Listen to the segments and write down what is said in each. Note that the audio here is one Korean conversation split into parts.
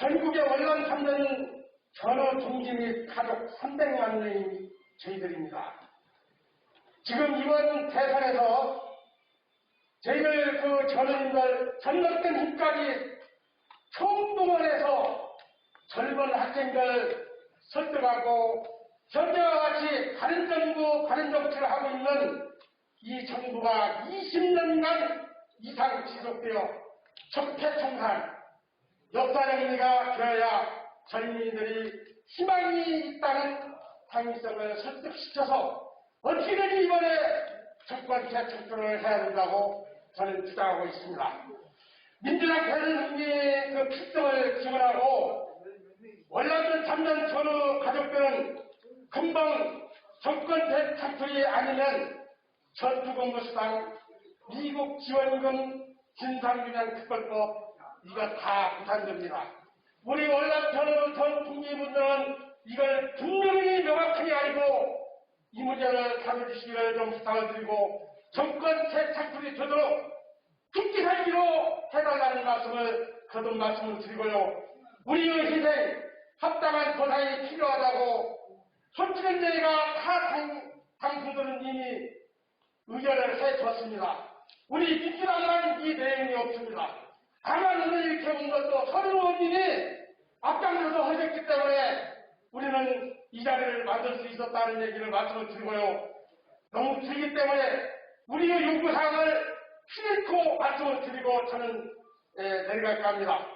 전국의 월남 참전 전후 동지 및 가족 300만 명이 저희들입니다. 지금 이번 대선에서 저희들 그 전원인들 전력된 힘까지 총동원해서 젊은 학생들 설득하고 현재와 같이 바른 정부, 바른 정치를 하고 있는 이 정부가 20년간 이상 지속되어 적폐청산, 역사적 의미가 되어야 젊은이들이 희망이 있다는 당위성을 설득시켜서 어떻게든 이번에 정권 재창출을 해야 된다고 저는 주장하고 있습니다. 민주당 대선승리의 그 필승을 기원하고 월남전 참전 전후 가족들은 금방 정권 재창출이 아니면 전투공무수당, 미국 지원금, 진상규명 특별법 이거 다 무산됩니다. 우리 월남 전후 전 국민분들은 이걸 분명히 명확하게 알고 이 문제를 다뤄주시기를 좀 부탁을 드리고 정권 재창출이 되도록 죽기 살기로 해달라는 말씀을 거듭 말씀을 드리고요. 우리의 희생, 합당한 보상이 필요하다고 솔직한 저희가 타 당수들은 이미 의견을 해줬습니다. 우리 민주당만 이 내용이 없습니다. 다만 오늘 이렇게 온 것도 서른 의원님이 앞장서서 하셨기 때문에 우리는 이 자리를 만들 수 있었다는 얘기를 말씀을 드리고요. 너무 길기 때문에 우리의 요구사항을 피놓고 말씀을 드리고 저는 내려갈까 합니다.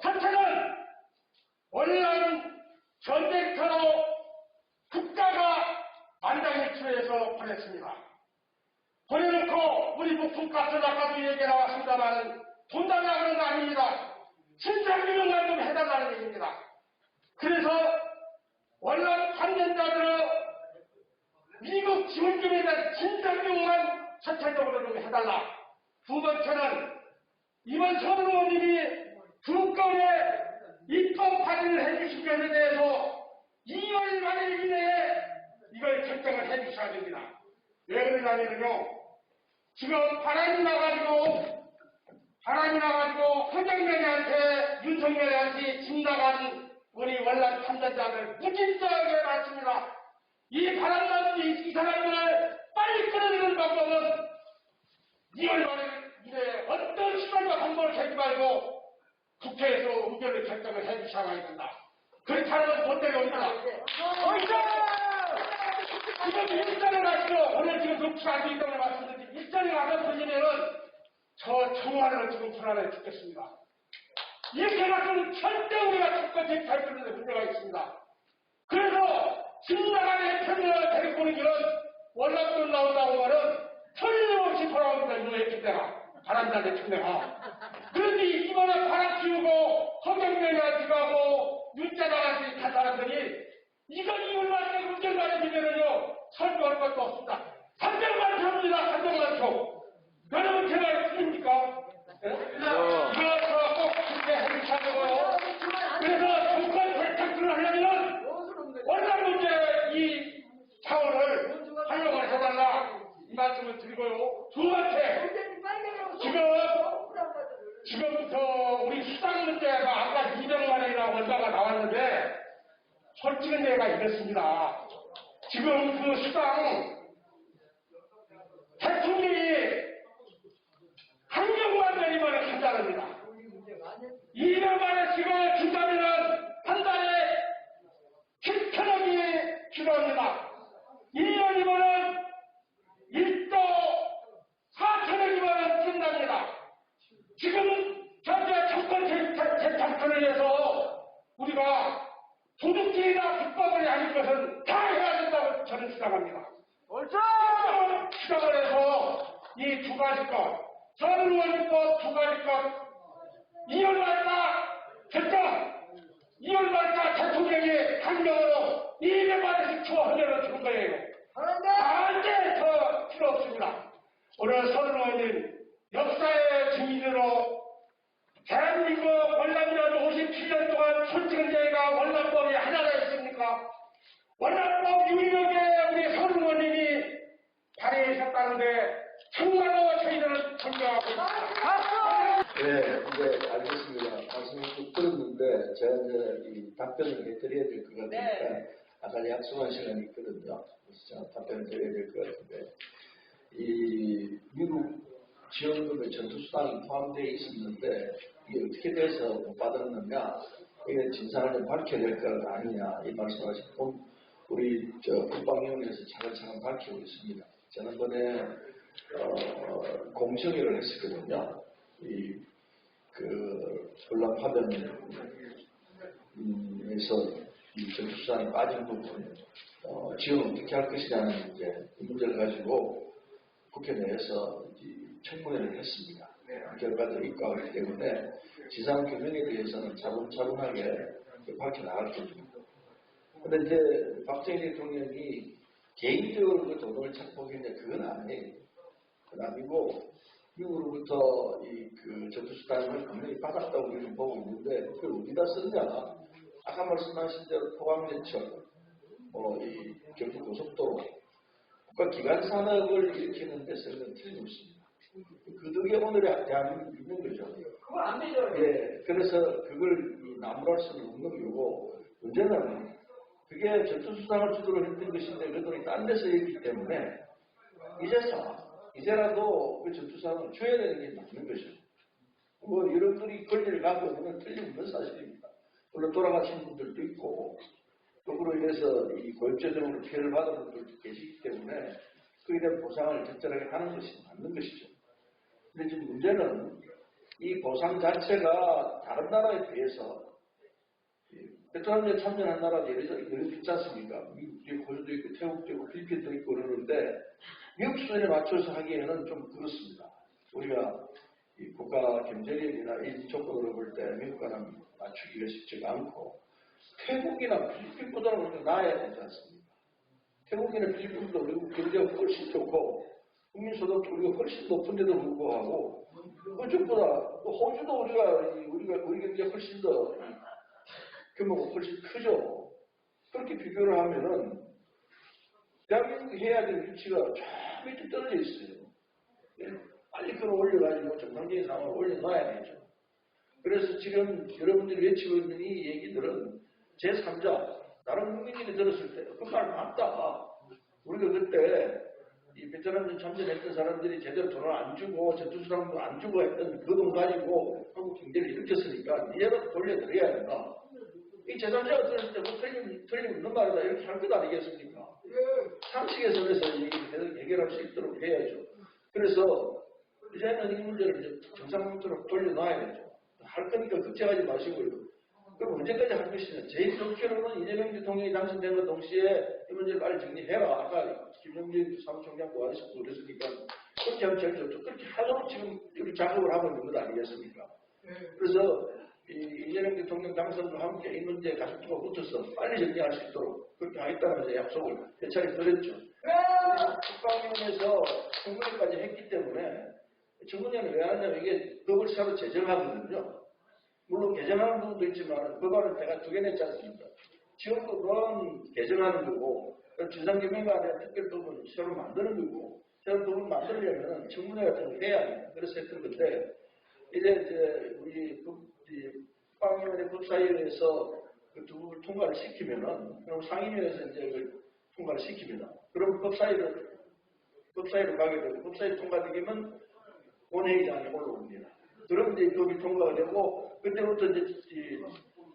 첫째는 월남 전쟁터로 국가가 만장일치에서 보냈습니다. 보내놓고 우리 부품가스 아까도 얘기 나왔습니다만 돈 달라고 하는 거 아닙니다. 진상규명만 좀 해달라는 얘기입니다. 그래서 월남 참전자들의 미국 지원금에 대한 진상규명만 전체적으로 좀 해달라. 두 번째는 이번 서른 의원님이 두 건의 입법 발의를 해주신 것에 대해서 2월 만일 이내에 이걸 결정을 해주셔야 됩니다. 왜 그러냐면요. 지금 바람이 나가지고 허경영한테 윤석열한테 집 나간 우리 월남 참전자들 무진장하게 맞습니다. 이 바람나는 이 사람들을 빨리 끌어내는 방법은 2월 말에 이제 어떤 시간과 방법을 하지 말고 국회에서 의견을 결정을 해주셔야 된다. 그렇지 않으면 못 데려옵니다. 지금 일전에 가시죠. 오늘 지금 녹취가 안 되기 때문에 말씀드리지. 일전에 가서 보시면은 저 정말로 지금 불안해 죽겠습니다. 이렇게 가서는 절대 우리가 정권 재창출에 문제가 있습니다. 그래서 집 나가는 편을 데리고 오는 길은 월남돈 나온다고 말은 틀림없이 돌아옵니다. 이렇게 때가 바람자대 청내가. 그런데 이번에 바람 피우고 허경영한테 가고 윤자당한테 간 사람들이 이건 이월만 때 문제가 되면은요 설명할 것도 없습니다. 300만 표입니다. 300만 표. 여러분 제가 틀립니까? 이거 꼭 그렇게 해주셔야 되고요. 그래서 정권 재창출을 하려면은 월남 문제 이 차원을 활용을 해달라 이 말씀을 드리고요. 두 번째 지금 우리 수당 문제가 아까 200만 원이라고 얼마가 나왔는데 솔직한 얘기가 이렇습니다. 지금 그 수당 대통령이 한 명만 내리면 한다릅니다. 200만 원씩을 준다면 한 달에 7천억이 필요합니다. 1년이면 1조 4천억이면 뜬답니다. 지금 현재 정권 재창출을 위해서 우리가 도둑질이나 불법을 아닌 것은 다 해야 된다고 저는 주장합니다. 옳죠! 주장을 해서 이 두 가지 것, 서른 의원님 두 가지 것, 2월 말까 결정, 2월 말까 대통령이 강력으로 200만 원씩 추원하려고 주는 거예요. 안돼 더 필요 없습니다. 오늘 서른 의원님 역사의 증인으로 대한민국 월남전 57년 동안 솔직한 저희가 월남법이 하나가 있습니까? 월남법 유일하게 우리 서른 의원님이 발의하셨다는데 정말로 저희들은 존경하고 있습니다. 네, 이제 알겠습니다. 말씀을 쭉 들었는데 제가 이제 이 답변을 해드려야 될 것 같으니까 아까 약속한 시간이 있거든요. 그래서 제가 답변을 드려야 될 것 같은데 이 미국 지원금에 전투수당이 포함되어 있었는데 이게 어떻게 돼서 못 받았느냐 이게 진상을 좀 밝혀야 될 것 아니냐 이 말씀하신 분 우리 국방위원회에서 차근차근 밝히고 있습니다. 지난번에 공청회를 했었거든요. 전라 파병에서 이 전투수당이 빠진 부분 지원을 어떻게 할 것이냐는 이제 이 문제를 가지고 국회 내에서 청문회를 했습니다. 결과도 입각하기 때문에 지상 규명에 대해서는 차분차분하게 밝혀 나갈 겁니다. 그런데 이제 박정희 대통령이 개인적으로 그 돈을 착복했냐 그건 아니에요. 그건 아니고 미국으로부터 그 전투수당을 분명히 받았다고 우리는 보고 있는데 그걸 어디다 썼냐? 아까 말씀하신 대로 포항제철, 이 경부고속도로, 국가기관 산업을 일으키는 데 쓰는 틀림없습니다. 그 덕에 오늘의 대한민국이 있는 거죠. 그거 안 되죠. 예, 그래서 그걸 나무랄 수는 없는 거고 문제는 그게 전투수당을 주도록 했던 것인데 그 돈이 딴 데서 있기 때문에 이제라도 그 전투수당을 줘야 되는 게 맞는 것이죠. 여러분들이 권리를 갖고 있는 건 틀림없는 사실입니다. 물론 돌아가신 분들도 있고 또 그로 인해서 이 고액제적으로 피해를 받은 분들도 계시기 때문에 그에 대한 보상을 적절하게 하는 것이 맞는 것이죠. 근데 지금 문제는 이 보상 자체가 다른 나라에 비해서 베트남에 참여한 나라도 예를 있지 않습니까? 미국도 있고, 호주도 있고, 태국도 있고, 필리핀도 있고 그러는데 미국 수준에 맞춰서 하기에는 좀 그렇습니다. 우리가 이 국가 경제력이나 이 조건으로 볼 때 미국과는 맞추기가 쉽지가 않고 태국이나 필리핀보다는 우리가 나아야 되지 않습니까? 태국이나 필리핀보다 우리 경제가 훨씬 좋고 국민소득도 우리가 훨씬 높은데도 불구하고 그쪽보다 호주도 우리 경제가 훨씬 더 규모가 훨씬 크죠. 그렇게 비교를 하면은 대한민국이 해야 될 위치가 저 밑에 떨어져 있어요. 빨리 그걸 올려가지고 정상적인 상황을 올려놔야 되죠. 그래서 지금 여러분들이 외치고 있는 이 얘기들은 제3자, 다른 국민들이 들었을 때 그 말 맞다. 우리가 그때 이 베트남전 참전했던 사람들이 제대로 돈을 안 주고 전투수당도 안 주고 했던 그 돈 가지고 한국 경제를 일으켰으니까 이제라도 돌려드려야 된다. 이 제3자가 들었을 때 뭐 틀림없는 말이다 이렇게 할 것 아니겠습니까? 상식의 선에서 얘기를 해결할 수 있도록 해야죠. 그래서 이제는 이 문제를 이제 정상 상태로 돌려놔야 되죠. 할 거니까 걱정하지 마시고요. 그럼 언제까지 할 것이냐. 제 기억으로는 이재명 대통령이 당선된 것 동시에 이 문제를 빨리 정리해라. 아까 김영진 사무총장도 와서 그랬으니까 그렇게 하면 제일 좋죠. 그렇게 하도록 지금 우리 작업을 하고 있는 것 아니겠습니까? 그래서 이재명 대통령 당선과 함께 이 문제에 가슴투가 붙어서 빨리 정리할 수 있도록 그렇게 하겠다는 약속을 몇 차례 드렸죠. 국방위원회에서 청문회까지 했기 때문에 청문회는 왜 하냐면 이게 법을 새로 제정하거든요. 물론 개정하는 부분도 있지만 법안을 제가 2개 냈지 않습니까? 지원법은 개정하는 거고 진상규명안에 특별법은 새로 만드는 거고 새로 법을 만들려면 청문회 같은 걸 해야 해요. 그래서 했던 건데 이제 우리 국방위원회 법사위원회에서 그 두 부분을 통과를 시키면은 그럼 상임위에서 이제 그 통과를 시킵니다. 그럼 법사위로 가게 되고 법사위 통과되면 본회의장에 올라옵니다. 그럼 이제 법이 통과가 되고 그때부터 이제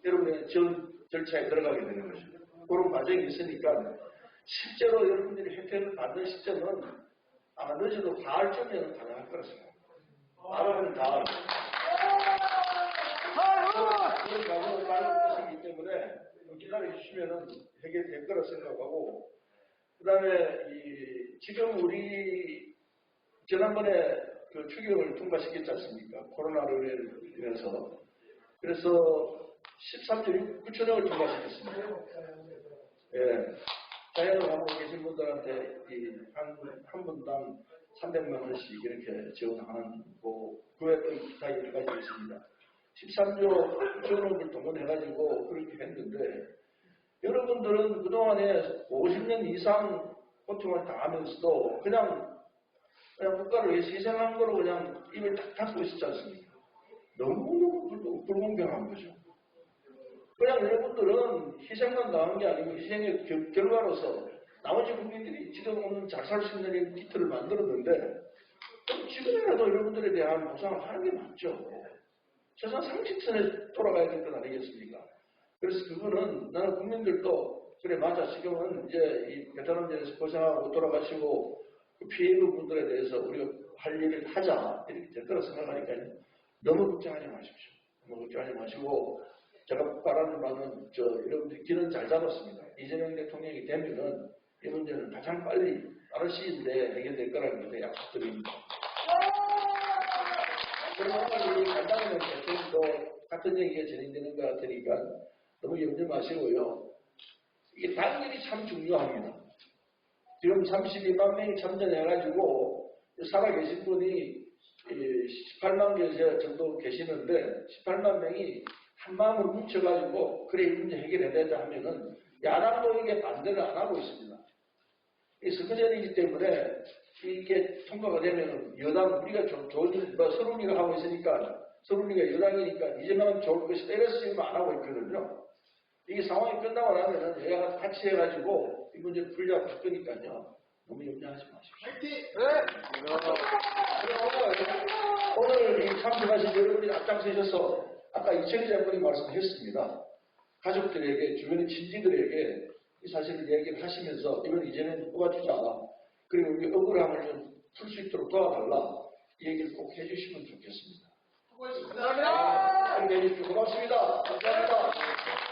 여러분의 절차에 들어가게 되는 것입니다. 그런 과정이 있으니까 실제로 여러분들이 혜택을 받는 시점은 아마 늦어도 가을쯤에는 가능할 거라 생각합니다. 바로는 가을. 그런 과정을 받을 것이기 때문에 기다려주시면은 해결될 거라 생각하고 그 다음에 지금 우리 지난번에 그 추경을 통과시켰지 않습니까? 코로나로 인해서. 그래서 13조 9천억을 통과시켰습니다. 예. 자연을 하고 계신 분들한테 한 분당 300만 원씩 이렇게 지원하는 그 외에 또 기타 여러 가지 있습니다. 13조 9천억을 동원해가지고 그렇게 했는데 여러분들은 그동안에 50년 이상 고통을 당하면서도 그냥 국가를 위해서 희생한 거로 그냥 입을 딱 닫고 있었지 않습니까? 너무너무 불공평한 거죠. 그냥 여러분들은 희생만 당한 게 아니고 희생의 결과로서 나머지 국민들이 지금 오늘 잘 살 수 있는 기틀을 만들었는데 그럼 지금이라도 여러분들에 대한 보상을 하는 게 맞죠. 세상 상식선에 돌아가야 될 것 아니겠습니까? 그래서 그거는 나는 국민들도 그래 맞아 지금은 이제 이 베트남전에서 고생하고 돌아가시고 그 피해 부분들에 대해서 우리가 할 일을 하자 이렇게 될 거라 생각하니까요. 너무 걱정하지 마십시오. 너무 걱정하지 마시고 제가 바라는 바는 여러분들이 길은 잘 잡았습니다. 이재명 대통령이 되면은 이 문제는 가장 빨리 빠른 시일 내에 해결될 거라는 것에 약속드립니다. 그러면 우리 간단하게 대통령도 같은 얘기가 진행되는 것 같으니까 너무 염려 마시고요. 이게 당일이 참 중요합니다. 지금 32만 명이 참전해가지고 살아계신 분이 18만 개 정도 계시는데 18만 명이 한 마음을 뭉쳐가지고 그래 이 문제 해결해야 된다 하면은 야당도 이게 반대를 안 하고 있습니다. 이 선거전이기 때문에 이게 통과가 되면은 여당 우리가 좋은 일, 서른이가 하고 있으니까 서른이가 여당이니까 이제만 좋을 것이다 이래서 지금 안 하고 있거든요. 이게 상황이 끝나고 나면은 여야가 같이 해가지고 이 문제를 풀려고 할 거니까요. 너무 염려하지 마십시오. 오늘 이 참석하신 여러분이 앞장서셔서 아까 이철희 장관이 말씀하셨습니다. 가족들에게 주변의 친지들에게 이 사실을 얘기를 하시면서 이번 이제는 뽑아주자. 그리고 우리 억울함을 좀 풀 수 있도록 도와달라. 이 얘기를 꼭 해주시면 좋겠습니다. 감사합니다. 고맙습니다. 감사합니다.